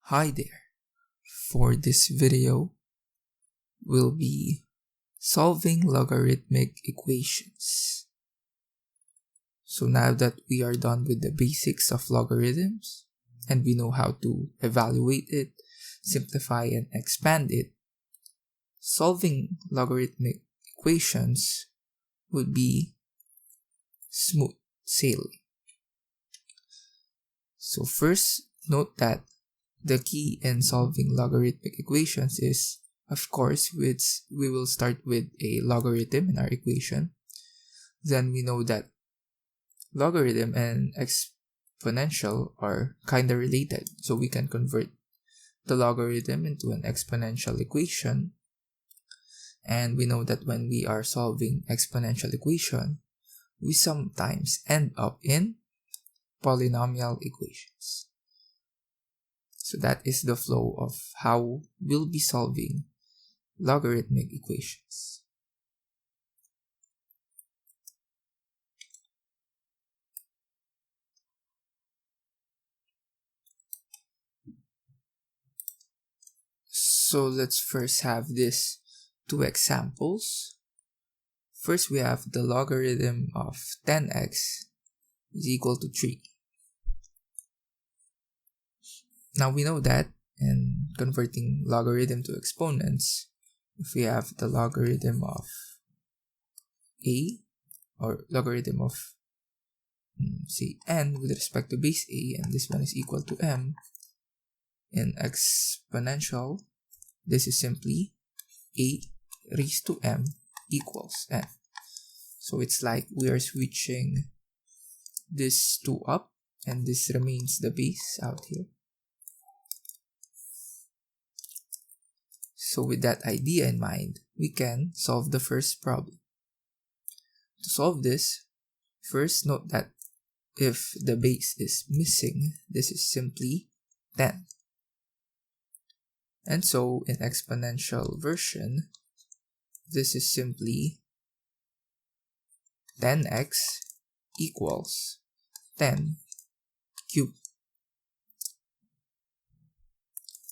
Hi there. For this video, we'll be solving logarithmic equations. So now that we are done with the basics of logarithms and we know how to evaluate it, simplify and expand it, solving logarithmic equations would be smooth sailing. So first, note that the key in solving logarithmic equations is, of course, we will start with a logarithm in our equation. Then we know that logarithm and exponential are kind of related, so we can convert the logarithm into an exponential equation. And we know that when we are solving exponential equation, we sometimes end up in polynomial equations. So that is the flow of how we'll be solving logarithmic equations. So let's first have these two examples. First, we have the logarithm of 10x is equal to 3. Now we know that in converting logarithm to exponents, if we have the logarithm of a, or logarithm of say n with respect to base a, and this one is equal to m, in exponential, this is simply a raised to m equals n. So it's like we are switching this 2 up, and this remains the base out here. So with that idea in mind, we can solve the first problem. To solve this, first note that if the base is missing, this is simply 10. And so in exponential version, this is simply 10x equals 10 cubed.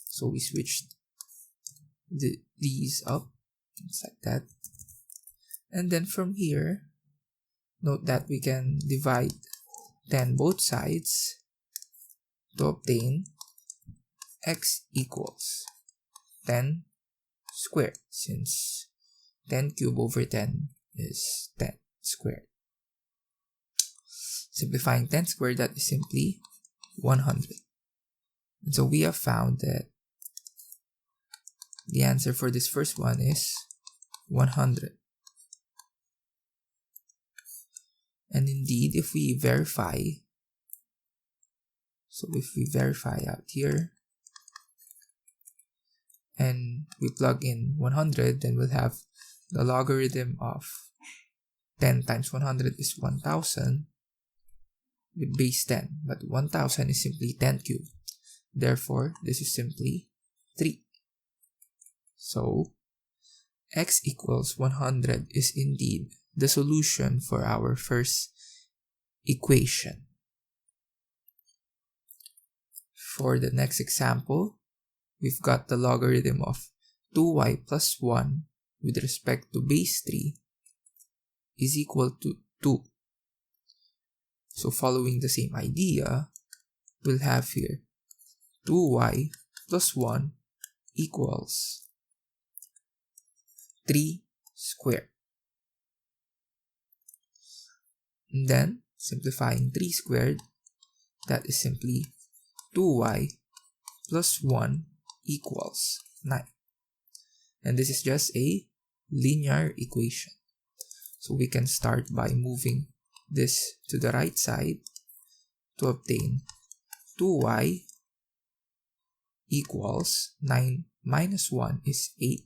So we switched these up, just like that. And then from here, note that we can divide 10 both sides to obtain x equals 10 squared, since 10 cubed over 10 is 10 squared. Simplifying 10 squared, that is simply 100. And so we have found that the answer for this first one is 100. And indeed, if we verify, so if we verify out here, and we plug in 100, then we'll have the logarithm of 10 times 100 is 1000 with base 10. But 1000 is simply 10 cubed. Therefore, this is simply 3. So, x equals 100 is indeed the solution for our first equation. For the next example, we've got the logarithm of 2y plus 1 with respect to base 3 is equal to 2. So following the same idea, we'll have here 2y plus 1 equals 3 squared. And then, simplifying 3 squared, that is simply 2y plus 1 equals 9. And this is just a linear equation. So we can start by moving this to the right side to obtain 2y equals 9 minus 1 is 8.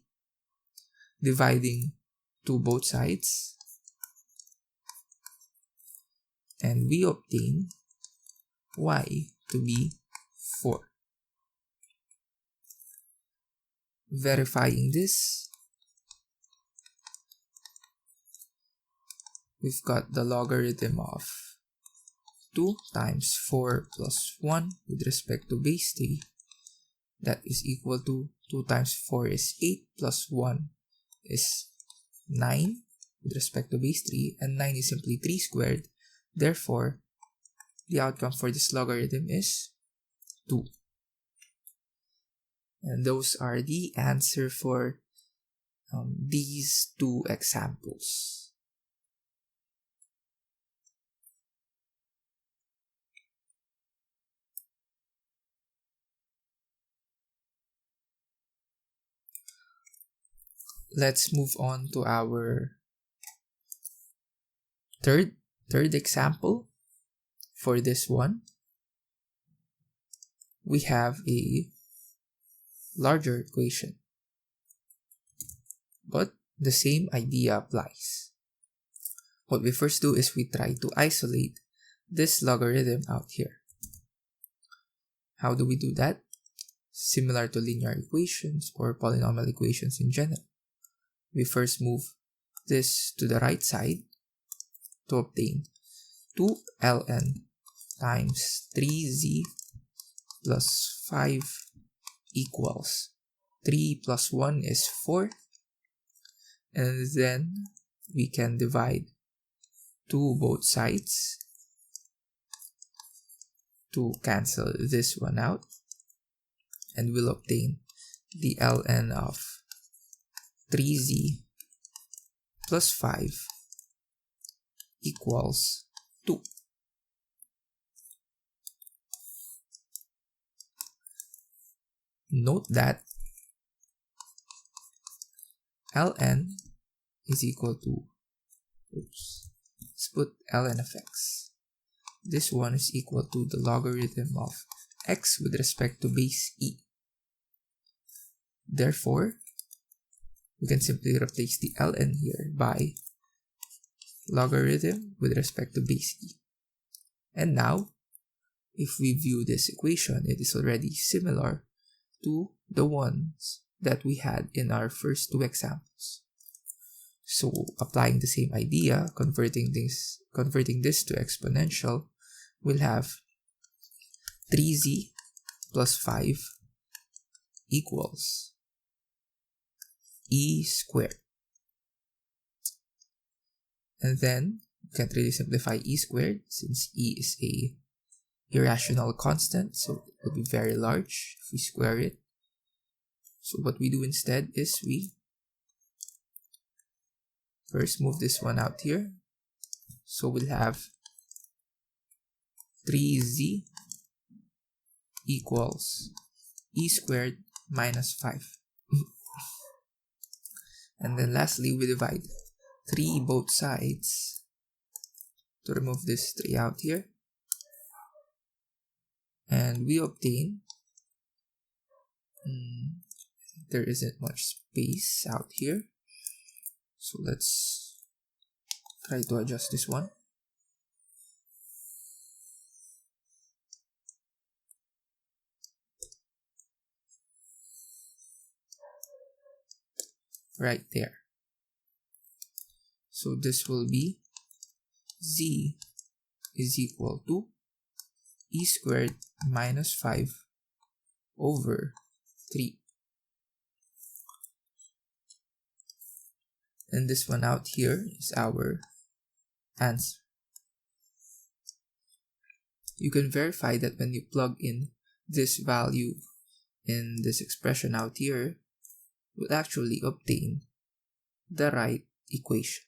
Dividing to both sides, and we obtain y to be 4. Verifying this, we've got the logarithm of 2 times 4 plus 1 with respect to base 3 that is equal to 2 times 4 is 8 plus 1 is 9 with respect to base 3, and 9 is simply 3 squared. Therefore, the outcome for this logarithm is 2. And those are the answer for these two examples. Let's move on to our third example. For this one, we have a larger equation, but the same idea applies. What we first do is we try to isolate this logarithm out here. How do we do that? Similar to linear equations or polynomial equations in general. We first move this to the right side to obtain 2ln times 3z plus 5 equals 3 plus 1 is 4, and then we can divide both sides to cancel this one out, and we'll obtain the ln of 3z plus 5 equals 2. Note that ln is equal to, let's put ln of x. This one is equal to the logarithm of x with respect to base e. Therefore, we can simply replace the ln here by logarithm with respect to base e. And now, if we view this equation, it is already similar to the ones that we had in our first two examples. So, applying the same idea, converting this to exponential, we'll have 3z plus 5 equals e squared. And then, you can't really simplify e squared since e is a irrational constant, so it will be very large if we square it. So what we do instead is we first move this one out here. So we'll have 3z equals e squared minus 5. And then lastly, we divide 3 both sides to remove this 3 out here. And we obtain, there isn't much space out here, so let's try to adjust this one. Right there. So this will be z is equal to e squared minus 5 over 3. And this one out here is our answer. You can verify that when you plug in this value in this expression out here, we'll actually obtain the right equation.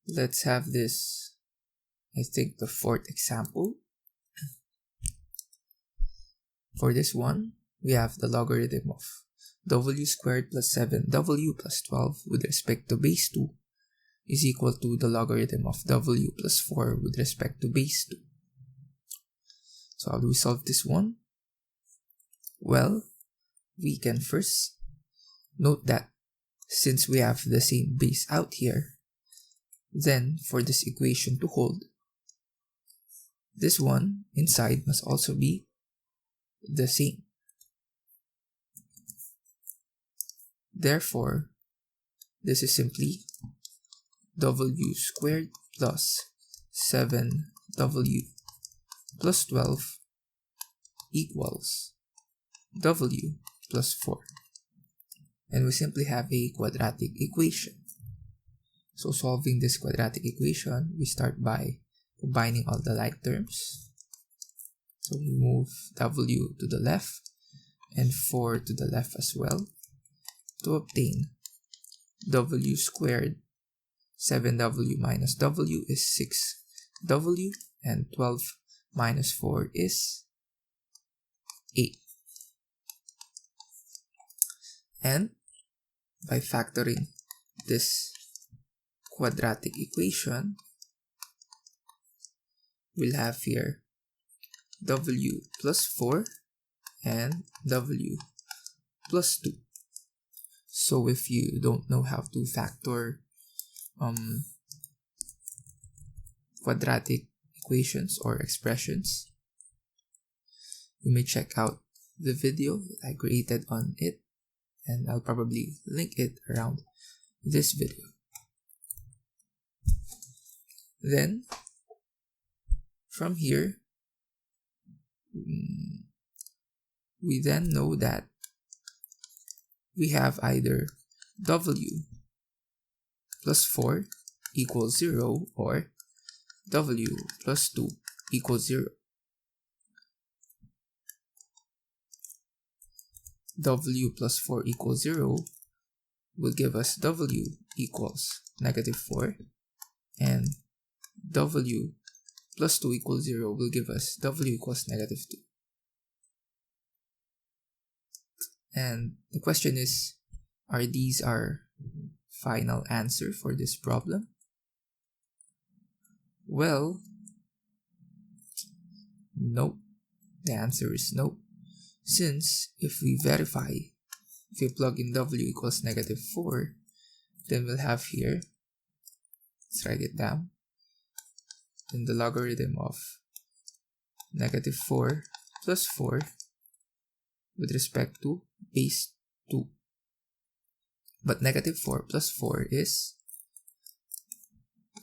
Let's have this, I think, the fourth example. For this one, we have the logarithm of w squared plus 7w plus 12 with respect to base 2 is equal to the logarithm of w plus 4 with respect to base 2. So how do we solve this one? Well, we can first note that since we have the same base out here, then for this equation to hold, this one inside must also be the same. Therefore, this is simply w squared plus 7w plus 12 equals w plus 4. And we simply have a quadratic equation. So solving this quadratic equation, we start by combining all the like terms. So we move w to the left and 4 to the left as well to obtain w squared. 7w minus w is 6w, and 12 minus 4 is 8. And by factoring this quadratic equation, we'll have here w plus 4 and w plus 2. So if you don't know how to factor quadratic equations or expressions, you may check out the video that I created on it, and I'll probably link it around this video. Then from here, we then know that we have either w plus 4 equals 0 or w plus 2 equals 0. W plus 4 equals 0 will give us w equals -4, and w plus 2 equals 0 will give us w equals -2. And the question is, are these our final answer for this problem? Well, nope. The answer is no. Since if we plug in w equals -4, then we'll have here, let's write it down, then the logarithm of -4 plus 4 with respect to base 2. But -4 plus 4 is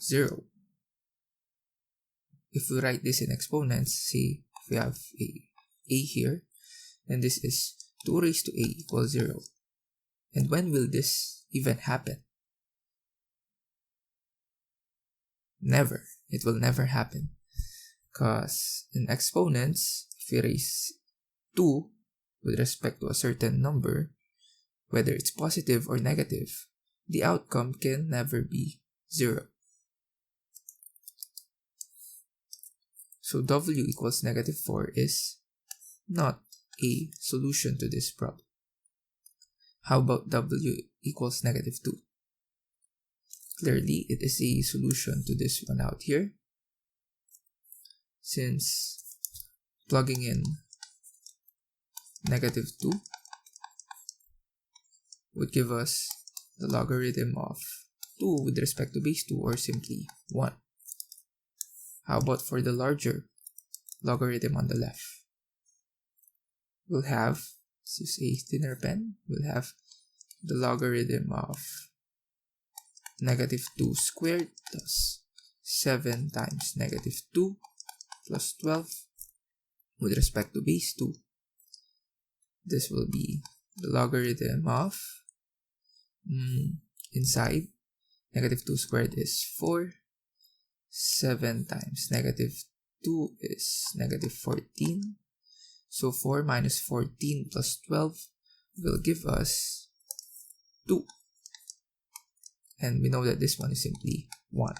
0. If we write this in exponents, say if we have a here, then this is 2 raised to a equals 0. And when will this even happen? Never. It will never happen. Because in exponents, if we raise 2 with respect to a certain number, whether it's positive or negative, the outcome can never be 0. So w equals -4 is not a solution to this problem. How about w equals -2? Clearly, it is a solution to this one out here, since plugging in -2 would give us the logarithm of 2 with respect to base 2, or simply 1. How about for the larger logarithm on the left? We'll have, let's use a thinner pen, we'll have the logarithm of -2 squared plus 7 times -2 plus 12 with respect to base 2. This will be the logarithm of, inside, -2 squared is 4, 7 times -2 is -14. So 4 minus 14 plus 12 will give us 2. And we know that this one is simply 1.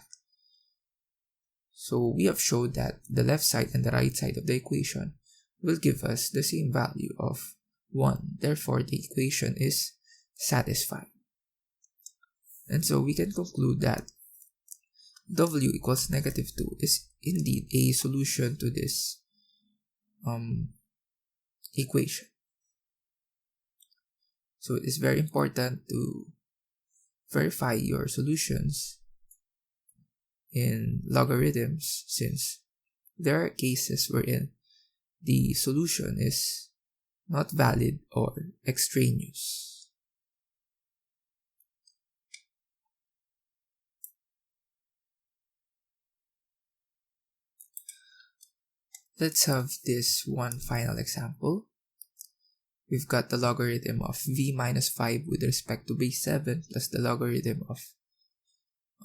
So we have showed that the left side and the right side of the equation will give us the same value of 1. Therefore, the equation is satisfied. And so we can conclude that w equals -2 is indeed a solution to this equation. So it is very important to verify your solutions in logarithms, since there are cases wherein the solution is not valid or extraneous. Let's have this one final example. We've got the logarithm of v minus 5 with respect to base 7 plus the logarithm of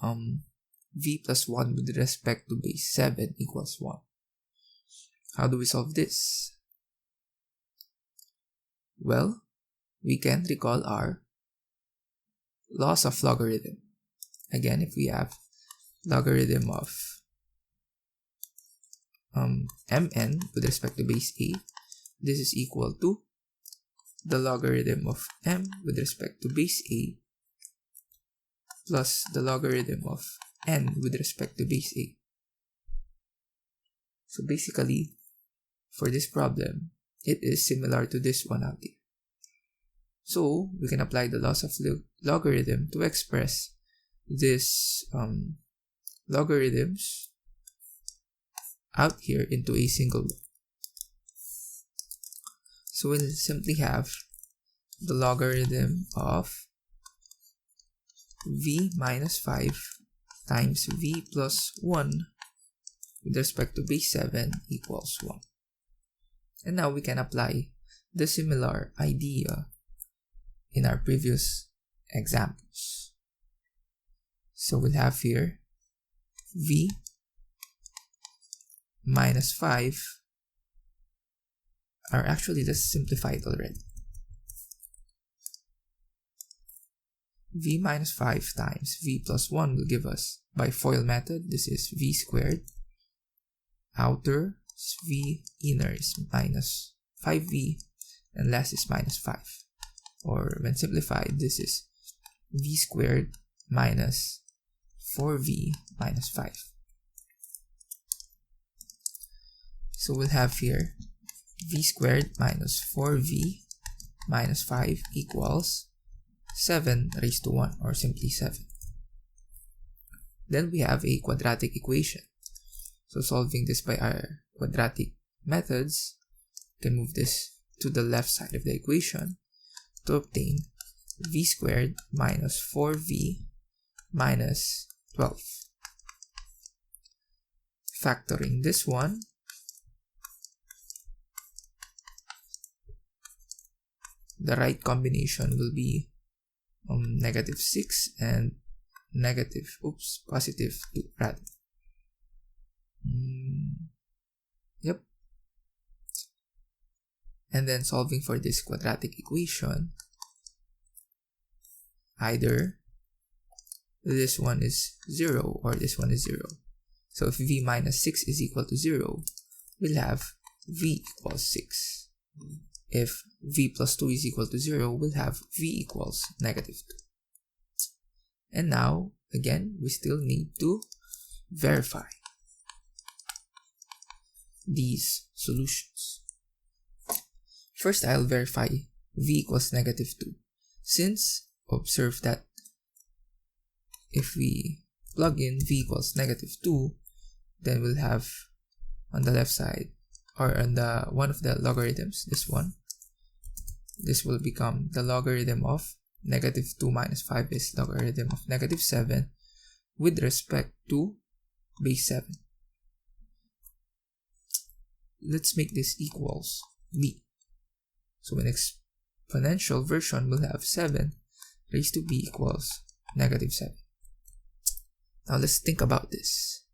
v plus 1 with respect to base 7 equals 1. How do we solve this? Well, we can recall our laws of logarithm. Again, if we have logarithm of mn with respect to base a, this is equal to the logarithm of m with respect to base a plus the logarithm of n with respect to base a. So basically, for this problem, it is similar to this one out here. So we can apply the laws of logarithm to express this logarithms out here into a single one. So we'll simply have the logarithm of v minus 5 times v plus 1 with respect to base 7 equals 1. And now we can apply the similar idea in our previous examples. So we'll have here v minus 5, or actually let's simplify it already. V minus 5 times v plus 1 will give us, by FOIL method, this is v squared. Outer is v, inner is minus 5v, and last is minus 5. Or when simplified, this is v squared minus 4v minus 5. So we'll have here v squared minus 4v minus 5 equals 7 raised to 1, or simply 7. Then we have a quadratic equation. So solving this by our quadratic methods, we can move this to the left side of the equation to obtain v squared minus 4v minus 12. Factoring this one, the right combination will be negative 6 and positive 2 rather. Yep. And then solving for this quadratic equation, either this one is 0 or this one is 0. So if v minus 6 is equal to 0, we'll have v equals 6. If v plus 2 is equal to 0, we'll have v equals negative 2. And now, again, we still need to verify these solutions. First, I'll verify v equals negative 2. Since, observe that if we plug in v equals negative 2, then we'll have on the left side, or on the one of the logarithms, this one, this will become the logarithm of negative 2 minus 5 is logarithm of negative 7 with respect to base 7. Let's make this equals b. So an exponential version will have 7 raised to b equals negative 7. Now let's think about this.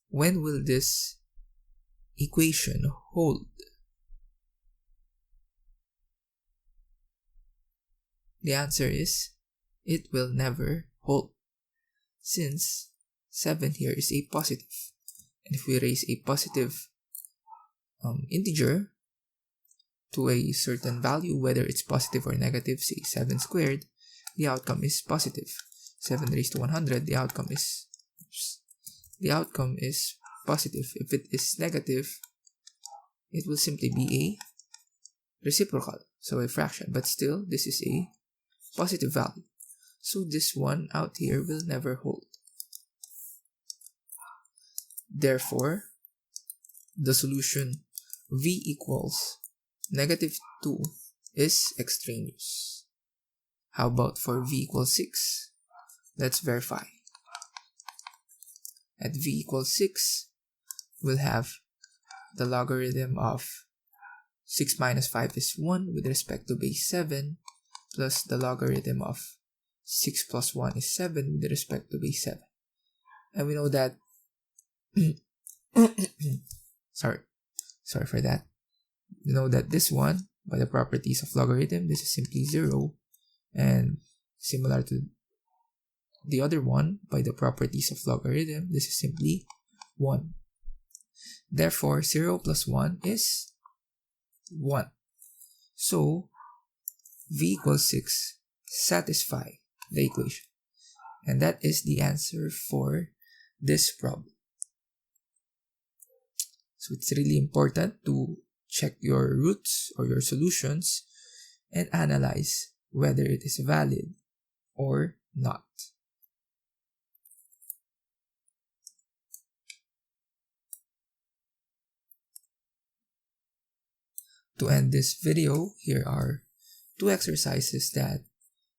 When will this equation hold? The answer is, it will never hold, since 7 here is a positive. And if we raise a positive integer to a certain value, whether it's positive or negative, say 7 squared, the outcome is positive. 7 raised to 100, the outcome is positive. If it is negative, it will simply be a reciprocal, so a fraction, but still this is a positive value. So this one out here will never hold. Therefore, the solution v equals negative 2 is extraneous. How about for v equals 6? Let's verify. At v equals 6, we'll have the logarithm of 6 minus 5 is 1 with respect to base 7, plus the logarithm of 6 plus 1 is 7 with respect to base 7. And we know that sorry for that. We know that this one, by the properties of logarithm, this is simply 0, and similar to the other one, by the properties of logarithm, this is simply 1. Therefore, 0 plus 1 is 1. So, v equals 6 satisfy the equation. And that is the answer for this problem. So it's really important to check your roots or your solutions and analyze whether it is valid or not. To end this video, here are 2 exercises that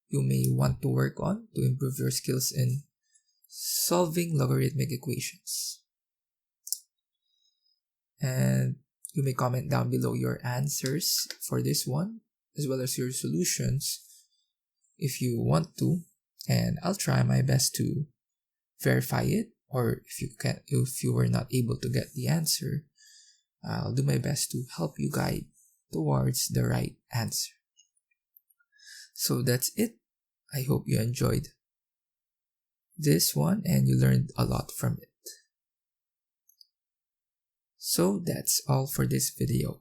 you may want to work on to improve your skills in solving logarithmic equations. And you may comment down below your answers for this one, as well as your solutions if you want to, and I'll try my best to verify it, or if you were not able to get the answer, I'll do my best to help you guide towards the right answer. So that's it. I hope you enjoyed this one and you learned a lot from it. So that's all for this video.